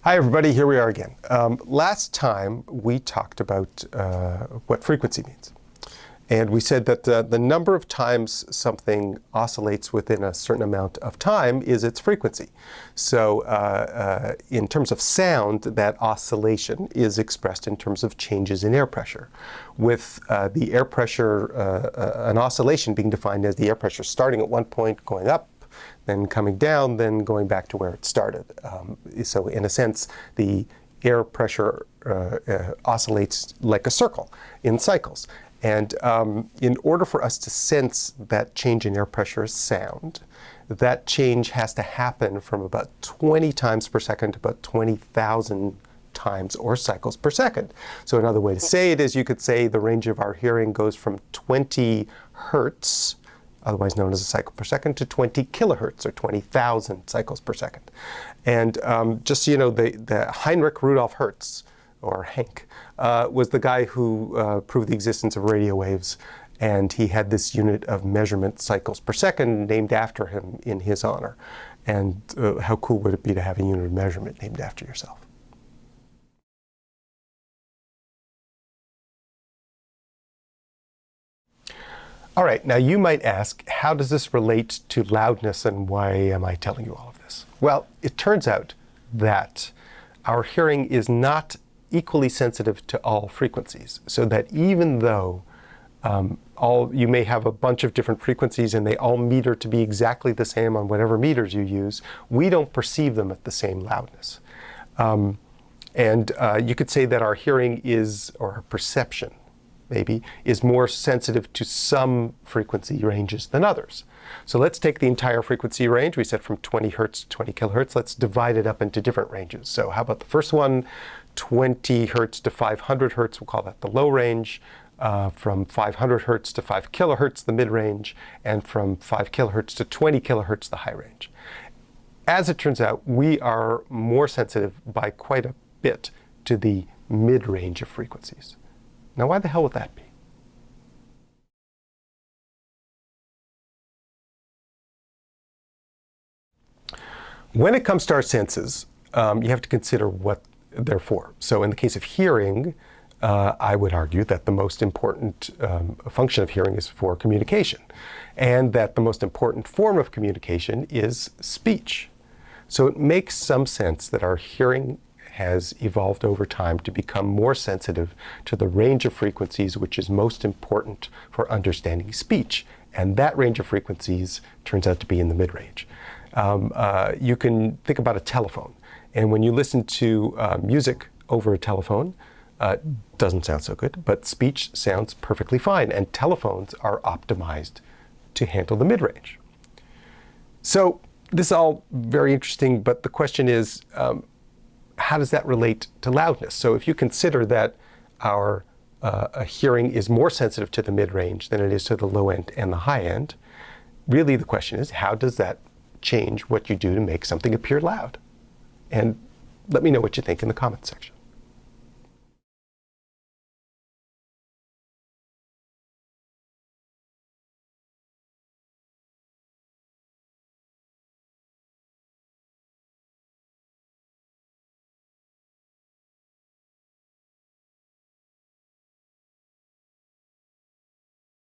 Hi everybody, here we are again. Last time we talked about what frequency means. And we said that the number of times something oscillates within a certain amount of time is its frequency. So in terms of sound, that oscillation is expressed in terms of changes in air pressure. With the air pressure, an oscillation being defined as the air pressure starting at one point, going up, then coming down, then going back to where it started. So in a sense, the air pressure oscillates like a circle in cycles. And in order for us to sense that change in air pressure as sound, that change has to happen from about 20 times per second to about 20,000 times or cycles per second. So another way to say it is you could say the range of our hearing goes from 20 hertz, otherwise known as a cycle per second, to 20 kilohertz, or 20,000 cycles per second. And just so you know, the Heinrich Rudolf Hertz, or Henk, was the guy who proved the existence of radio waves. And he had this unit of measurement, cycles per second, named after him in his honor. And how cool would it be to have a unit of measurement named after yourself? All right, now you might ask, how does this relate to loudness and why am I telling you all of this? Well, it turns out that our hearing is not equally sensitive to all frequencies. So that even though you may have a bunch of different frequencies and they all meter to be exactly the same on whatever meters you use, we don't perceive them at the same loudness. And you could say that our hearing is, or our perception, maybe, is more sensitive to some frequency ranges than others. So let's take the entire frequency range. We said from 20 hertz to 20 kilohertz. Let's divide it up into different ranges. So how about the first one, 20 hertz to 500 hertz, we'll call that the low range. From 500 hertz to 5 kilohertz, the mid-range. And from 5 kilohertz to 20 kilohertz, the high range. As it turns out, we are more sensitive by quite a bit to the mid-range of frequencies. Now, why the hell would that be? When it comes to our senses, you have to consider what they're for. So in the case of hearing, I would argue that the most important function of hearing is for communication, and that the most important form of communication is speech. So it makes some sense that our hearing has evolved over time to become more sensitive to the range of frequencies which is most important for understanding speech. And that range of frequencies turns out to be in the mid-range. You can think about a telephone. And when you listen to music over a telephone, doesn't sound so good, but speech sounds perfectly fine. And telephones are optimized to handle the mid-range. So this is all very interesting, but the question is, how does that relate to loudness? So if you consider that our hearing is more sensitive to the mid-range than it is to the low end and the high end, really the question is, how does that change what you do to make something appear loud? And let me know what you think in the comments section.